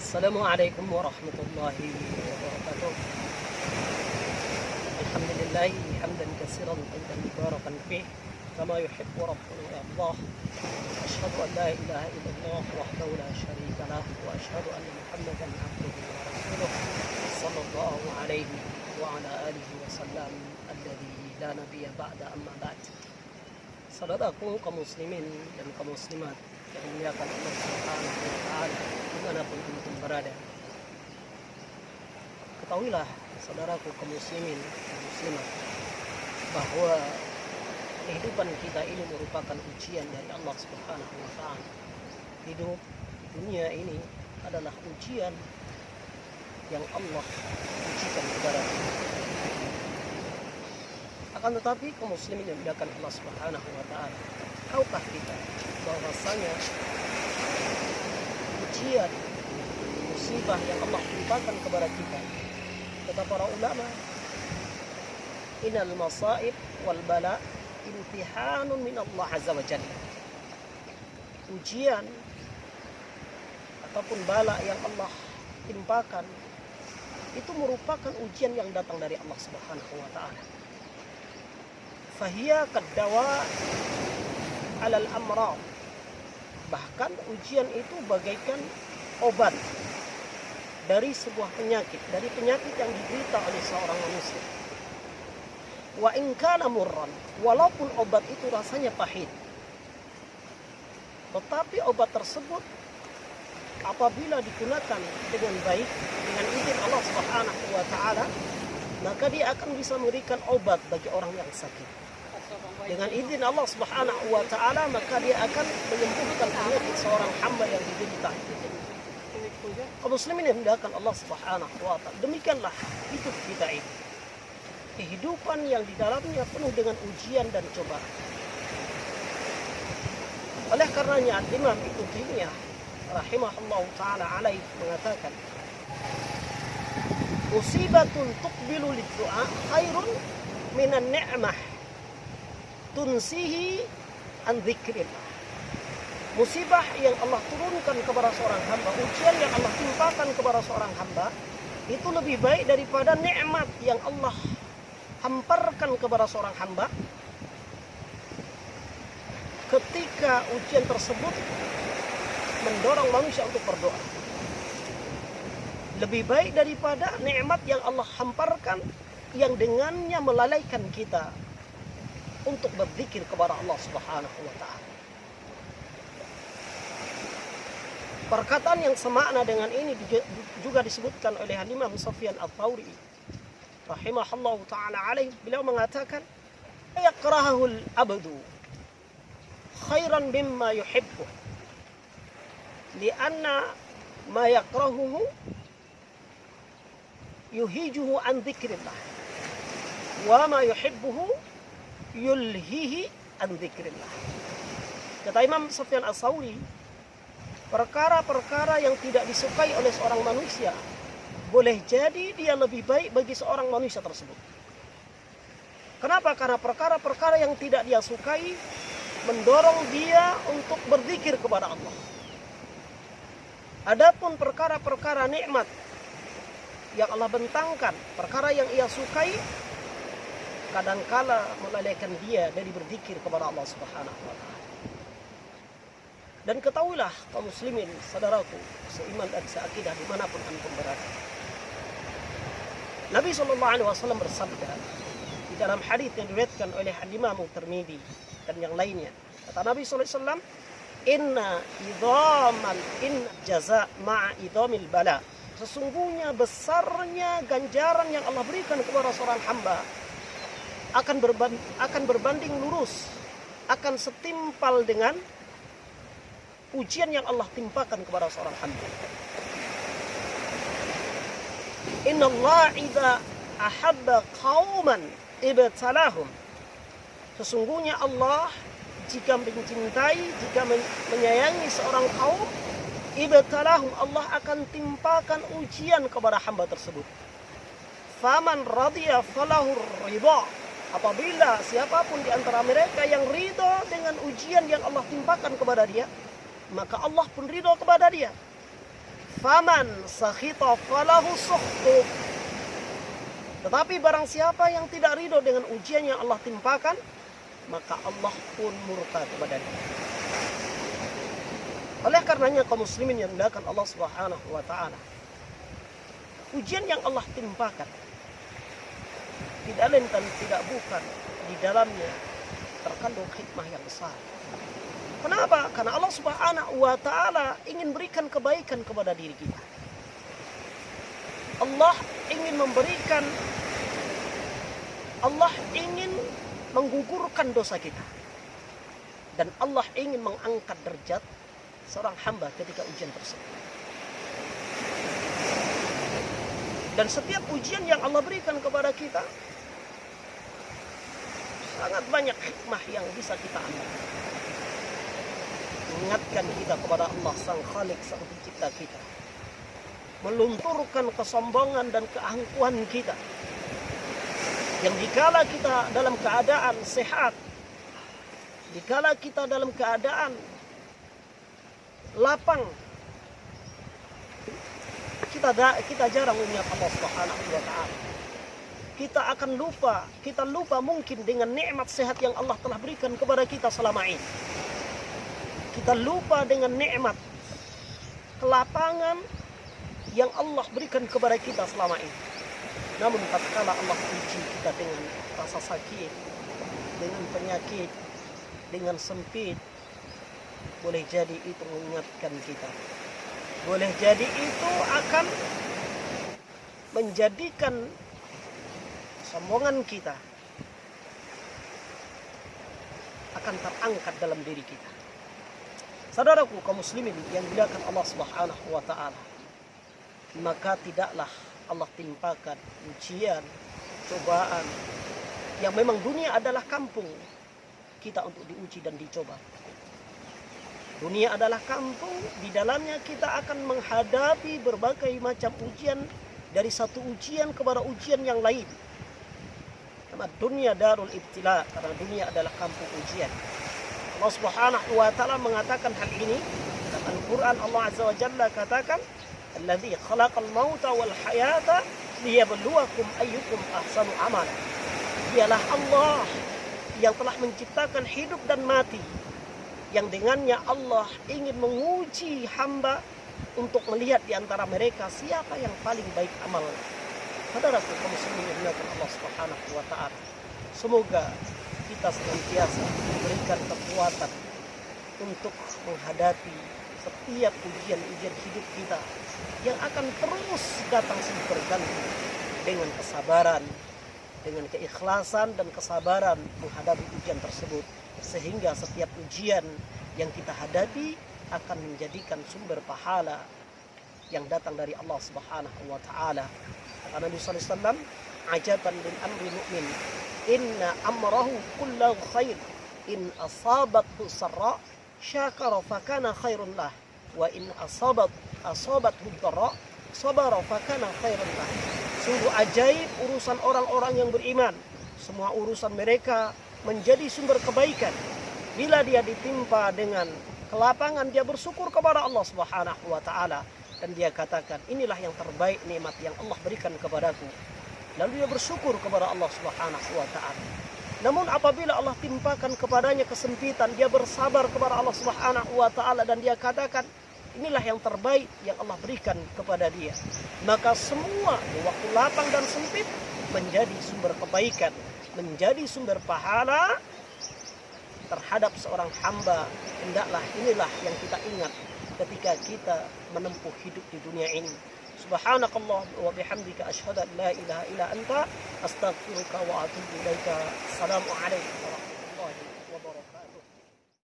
Assalamualaikum warahmatullahi wabarakatuh. Alhamdulillah hamdan katsiran tayyiban mubarakan fih kama yuhibbu rabbuna wa yardah. Asyhadu an la ilaha illallah wahdahu la syarika lah wa asyhadu anna Muhammadan abduhu wa rasuluh sallallahu alaihi wa ala alihi wasallam alladzi la nabiyya ba'da amma ba'd. Saudaraku kaum muslimin dan kaum muslimat yang dimuliakan Allah Subhanahu wa taala dimanapun antum berada. Ketahuilah saudaraku kaum muslimin dan muslimat bahwa kehidupan kita ini merupakan ujian dari Allah Subhanahu wa taala. Hidup di dunia ini adalah ujian yang Allah ujikan kepada kita. Akan tetapi kaum muslimin yang dimuliakan Allah Subhanahu wa taala, tahukah kita bahwasanya ujian musibah yang Allah timpakan kepada kita, kata para ulama, innal masaib wal bala imtihanun min Allah azza wa jalla. Ujian ataupun bala yang Allah timpakan itu merupakan ujian yang datang dari Allah Subhanahu wa taala. Fahiya kaddawa alal amrad. Bahkan ujian itu bagaikan obat dari sebuah penyakit, dari penyakit yang diderita oleh seorang manusia. Wa in kana murran, walaupun obat itu rasanya pahit, tetapi obat tersebut apabila digunakan dengan baik, dengan izin Allah Subhanahu wa taala, maka dia akan bisa memberikan obat bagi orang yang sakit. Dengan izin Allah Subhanahu wa taala, maka dia akan menyembuhkan penyakit seorang hamba yang diderita. Kaum muslimin yang dimuliakan Allah Subhanahu wa taala, demikianlah hidup kita ini. Kehidupan yang di dalamnya penuh dengan ujian dan cobaan. Oleh karenanya Imam Ibnu Taimiyah rahimahullah taala alaih mengatakan, musibatun tuqbilu lid-du'a khairun minan ni'mah tunsihi an dzikrillah. Musibah yang Allah turunkan kepada seorang hamba, ujian yang Allah timpakan kepada seorang hamba, itu lebih baik daripada nikmat yang Allah hamparkan kepada seorang hamba ketika ujian tersebut mendorong manusia untuk berdoa. Lebih baik daripada nikmat yang Allah hamparkan yang dengannya melalaikan kita untuk berzikir kepada Allah Subhanahu wa taala. Perkataan yang semakna dengan ini juga disebutkan oleh Imam Sufyan Ats-Tsauri rahimahullahu taala alaih. Beliau mengatakan, yaqrahul abdu khairan mimma yuhibbu lianna ma yaqrahuhu yuhijuhu an dzikrillah wa ma yuhibbuhu yulhihi an dzikrillah. Kata Imam Sufyan Ats-Tsauri, perkara-perkara yang tidak disukai oleh seorang manusia boleh jadi dia lebih baik bagi seorang manusia tersebut. Kenapa? Karena perkara-perkara yang tidak dia sukai mendorong dia untuk berzikir kepada Allah. Adapun perkara-perkara nikmat yang Allah bentangkan, perkara yang ia sukai, kadangkala melalaikan dia dari berzikir kepada Allah Subhanahu wa taala. Dan ketahuilah kaum muslimin, saudaraku seiman dan seakidah dimanapun antum berada, Nabi SAW bersabda di dalam hadis yang diriwayatkan oleh Imam Tirmidzi dan yang lainnya. Kata Nabi SAW, inna jaza ma'a idhamil bala. Sesungguhnya besarnya ganjaran yang Allah berikan kepada seorang hamba akan berbanding lurus, akan setimpal dengan ujian yang Allah timpakan kepada seorang hamba. Inna Allah idza ahabba qauman ibtalahum. Sesungguhnya Allah jika mencintai, jika menyayangi seorang kaum, ibtalahum, Allah akan timpakan ujian kepada hamba tersebut. Faman radiya falahu ridha. Apabila siapapun di antara mereka yang ridha dengan ujian yang Allah timpakan kepada dia, maka Allah pun ridha kepada dia. faman sakhita falahu sukhtu. Tetapi barang siapa yang tidak ridho dengan ujian yang Allah timpakan, maka Allah pun murka kepada dia. Oleh karenanya kaum muslimin yang dimuliakan Allah Subhanahu wa taala, ujian yang Allah timpakan tidak lain dan tidak bukan di dalamnya terkandung hikmah yang besar. Kenapa? Karena Allah Subhanahu wa taala ingin berikan kebaikan kepada diri kita. Allah ingin memberikan, Allah ingin menggugurkan dosa kita. Dan Allah ingin mengangkat derajat seorang hamba ketika ujian tersebut. Dan setiap ujian yang Allah berikan kepada kita, sangat banyak hikmah yang bisa kita ambil. Mengingatkan kita kepada Allah Sang Khalik, Sang Pencipta kita. Melunturkan kesombongan dan keangkuhan kita. Yang dikala kita dalam keadaan sehat, dikala kita dalam keadaan lapang, kita jarang mengingat Allah Subhanahu wa taala. Kita lupa mungkin dengan nikmat sehat yang Allah telah berikan kepada kita selama ini. Kita lupa dengan nikmat kelapangan yang Allah berikan kepada kita selama ini. Namun tatkala Allah uji kita dengan rasa sakit, dengan penyakit, dengan sempit, boleh jadi itu mengingatkan kita. Boleh jadi itu akan menjadikan sombongan kita akan terangkat dalam diri kita. Saudaraku kaum muslimin yang dimuliakan Allah Subhanahu wa taala, maka tidaklah Allah timpakan ujian, cobaan yang memang dunia adalah kampung kita untuk diuji dan dicoba. Dunia adalah kampung, di dalamnya kita akan menghadapi berbagai macam ujian, dari satu ujian kepada ujian yang lain. Karena dunia darul ibtila, karena dunia adalah kampung ujian. Allah Subhanahu wa taala mengatakan hal ini dalam Al-Qur'an. Allah Azza wa Jalla katakan, "Allazi khalaqal mauta wal hayata liyabluwakum ayyukum ahsanu amala." Dialah Allah yang telah menciptakan hidup dan mati, yang dengannya Allah ingin menguji hamba untuk melihat di antara mereka siapa yang paling baik amal. Saudaraku kaum muslimin yang dimuliakan Allah Subhanahu wa taala, semoga kita senantiasa diberikan kekuatan untuk menghadapi setiap ujian-ujian hidup kita yang akan terus datang silih berganti, dengan kesabaran, dengan keikhlasan dan kesabaran menghadapi ujian tersebut, sehingga setiap ujian yang kita hadapi akan menjadikan sumber pahala yang datang dari Allah Subhanahu wa taala. Kata Nabi sallallahu alaihi wasallam, "Ajaban min amri mu'min, inna amrahu kullahu khair, in asabathu sarra syakara fakana khairun lah, wa in asabathu dharra sabara fakana khairun lah." Sungguh ajaib urusan orang-orang yang beriman. Semua urusan mereka menjadi sumber kebaikan. Bila dia ditimpa dengan kelapangan, dia bersyukur kepada Allah Subhanahu wa taala dan dia katakan, inilah yang terbaik nikmat yang Allah berikan kepadaku. Lalu dia bersyukur kepada Allah Subhanahu wa taala. Namun apabila Allah timpakan kepadanya kesempitan, dia bersabar kepada Allah Subhanahu wa taala dan dia katakan, inilah yang terbaik yang Allah berikan kepada dia. Maka semua waktu lapang dan sempit menjadi sumber kebaikan, menjadi sumber pahala terhadap seorang hamba. Hendaklah inilah yang kita ingat ketika kita menempuh hidup di dunia ini. Subhanakallah wa bihamdika asyhadu an la ilaha illa anta astaghfiruka wa atubu ilaika. Assalamualaikum warahmatullahi wabarakatuh.